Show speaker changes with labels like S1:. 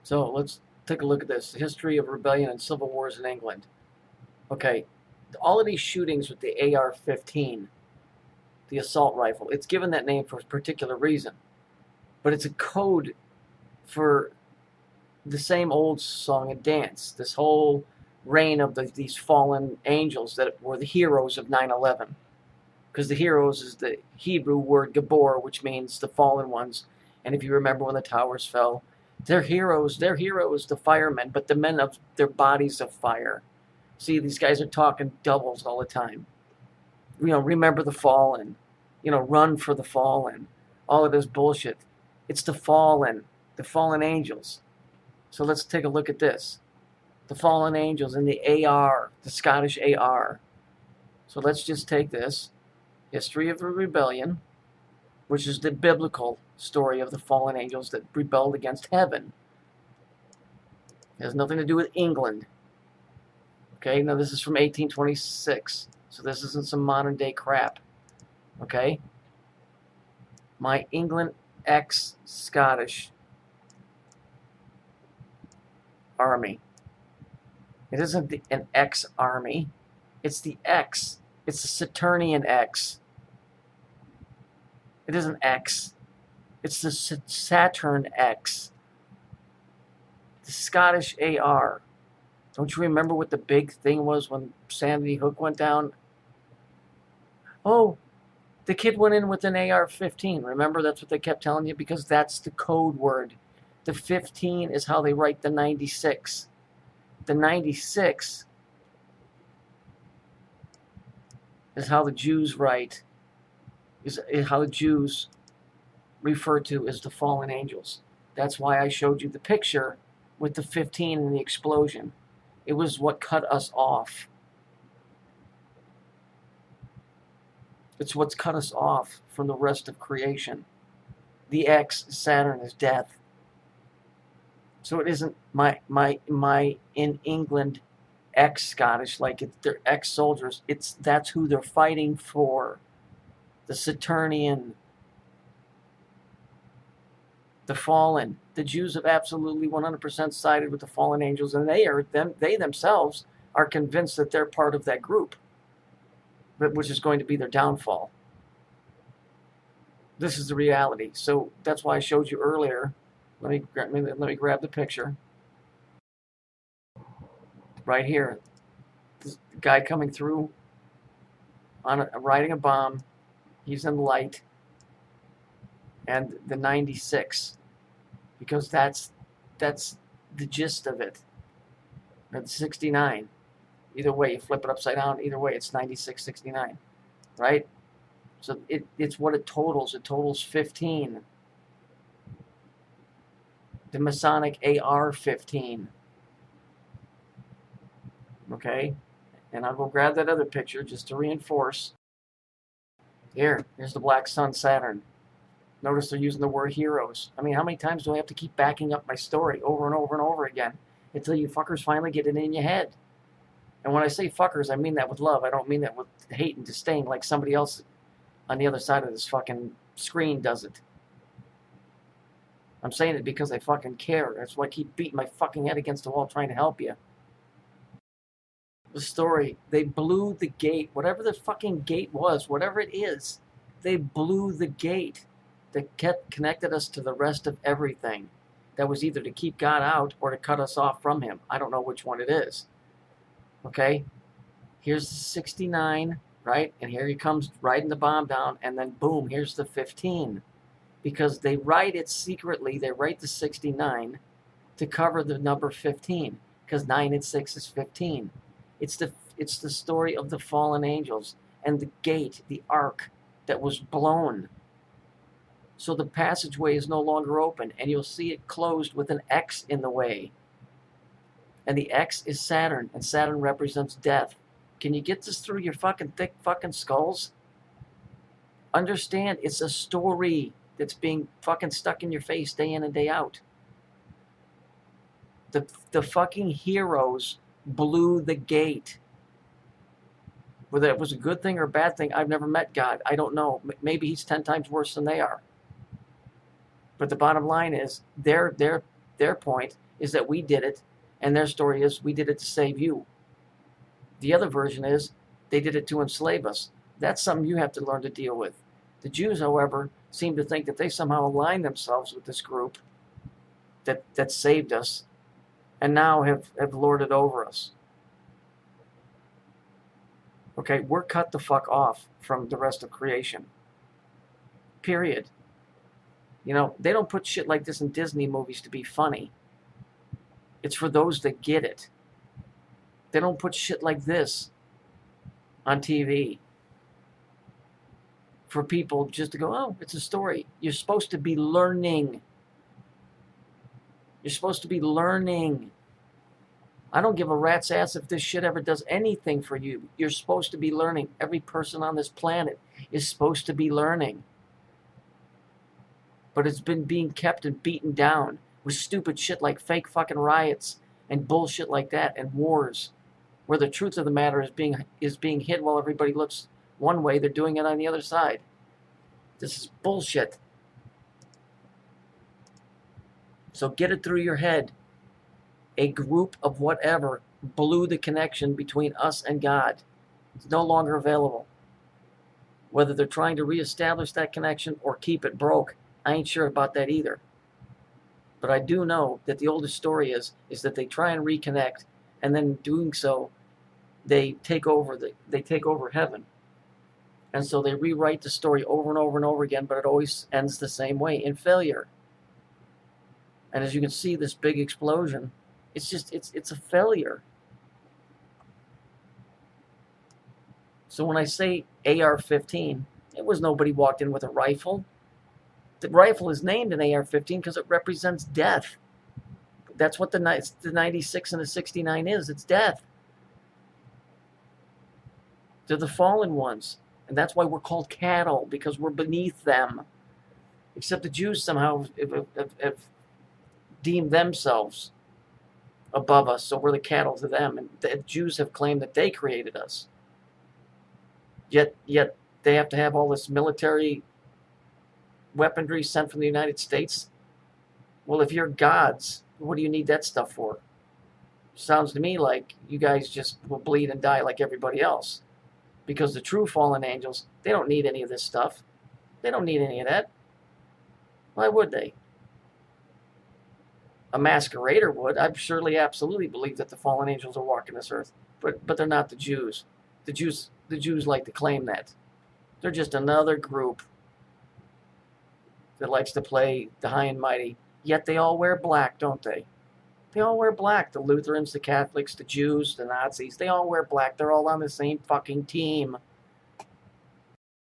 S1: So let's take a look at this. The history of rebellion and civil wars in England. Okay, all of these shootings with the AR-15, the assault rifle, it's given that name for a particular reason. But it's a code for the same old song and dance. This whole reign of these fallen angels that were the heroes of 9/11. Because the heroes is the Hebrew word Gabor, which means the fallen ones. And if you remember when the towers fell, they're heroes, the firemen, but the men of their bodies of fire. See, these guys are talking doubles all the time. Remember the fallen, run for the fallen, all of this bullshit. It's the fallen angels. So let's take a look at this. The fallen angels and the AR, the Scottish AR. So let's just take this. History of the rebellion, which is the biblical story of the fallen angels that rebelled against heaven. It has nothing to do with England. Okay, now this is from 1826, so this isn't some modern day crap. Okay? My England ex-Scottish army. It isn't an ex-army. It's the X. It's the Saturnian X. It isn't X. It's the Saturn X. The Scottish AR. Don't you remember what the big thing was when Sandy Hook went down? Oh, the kid went in with an AR-15. Remember, that's what they kept telling you? Because that's the code word. The 15 is how they write the 96. The 96 is how the Jews write, is how the Jews refer to as the fallen angels. That's why I showed you the picture with the 15 and the explosion. It was what cut us off. It's what's cut us off from the rest of creation. The X, Saturn, is death. So it isn't my in England ex-Scottish, like they're ex-soldiers. That's who they're fighting for. The Saturnian, the fallen. The Jews have absolutely 100% sided with the fallen angels, and they themselves are convinced that they're part of that group, which is going to be their downfall. This is the reality. So that's why I showed you earlier. Let me grab the picture. Right here, this guy coming through riding a bomb. He's in light, and the 96, because that's the gist of it. Or the 69. Either way, you flip it upside down. Either way, it's 9669, right? So it's what it totals. It totals 15. The Masonic AR-15. Okay, and I'll go grab that other picture just to reinforce. Here's the Black Sun Saturn. Notice they're using the word heroes. I mean, how many times do I have to keep backing up my story over and over and over again until you fuckers finally get it in your head? And when I say fuckers, I mean that with love. I don't mean that with hate and disdain like somebody else on the other side of this fucking screen does it. I'm saying it because I fucking care. That's why I keep beating my fucking head against the wall trying to help you. The story, they blew the gate. Whatever the fucking gate was, whatever it is, they blew the gate that connected us to the rest of everything. That was either to keep God out or to cut us off from him. I don't know which one it is. Okay? Here's the 69, right? And here he comes riding the bomb down, and then boom, here's the 15. Because they write it secretly, they write the 69 to cover the number 15. Because 9 and 6 is 15. It's the story of the fallen angels and the gate, the ark that was blown. So the passageway is no longer open, and you'll see it closed with an X in the way. And the X is Saturn, and Saturn represents death. Can you get this through your fucking thick fucking skulls? Understand, it's a story that's being fucking stuck in your face day in and day out. The fucking heroes blew the gate. Whether it was a good thing or a bad thing, I've never met God. I don't know. Maybe he's 10 times worse than they are. But the bottom line is, they're Their point is that we did it, and their story is we did it to save you. The other version is they did it to enslave us. That's something you have to learn to deal with. The Jews, however, seem to think that they somehow align themselves with this group that saved us and now have lorded over us. Okay, we're cut the fuck off from the rest of creation. Period. You know, they don't put shit like this in Disney movies to be funny. It's for those that get it. They don't put shit like this on TV for people just to go, oh, it's a story. You're supposed to be learning. You're supposed to be learning. I don't give a rat's ass if this shit ever does anything for you. You're supposed to be learning. Every person on this planet is supposed to be learning. But it's been being kept and beaten down with stupid shit like fake fucking riots and bullshit like that and wars, where the truth of the matter is being hid while everybody looks one way, they're doing it on the other side. This is bullshit. So get it through your head. A group of whatever blew the connection between us and God. It's no longer available. Whether they're trying to reestablish that connection or keep it broke, I ain't sure about that either. But I do know that the oldest story is that they try and reconnect, and then doing so, they take over heaven. And so they rewrite the story over and over and over again, but it always ends the same way, in failure. And as you can see, this big explosion, it's a failure. So when I say AR-15, it was nobody walked in with a rifle. The rifle is named an AR-15 because it represents death. That's what the 96 and the 69 is. It's death. They're the fallen ones. And that's why we're called cattle, because we're beneath them. Except the Jews somehow have deemed themselves above us, so we're the cattle to them. And the Jews have claimed that they created us. Yet they have to have all this military weaponry sent from the United States. Well, if you're gods, what do you need that stuff for? Sounds to me like you guys just will bleed and die like everybody else. Because the true fallen angels, they don't need any of this stuff. They don't need any of that. Why would they? A masquerader would. I surely absolutely believe that the fallen angels are walking this earth. But they're not the Jews. The Jews like to claim that. They're just another group that likes to play the high and mighty. Yet they all wear black, don't they? They all wear black. The Lutherans, the Catholics, the Jews, the Nazis, they all wear black. They're all on the same fucking team.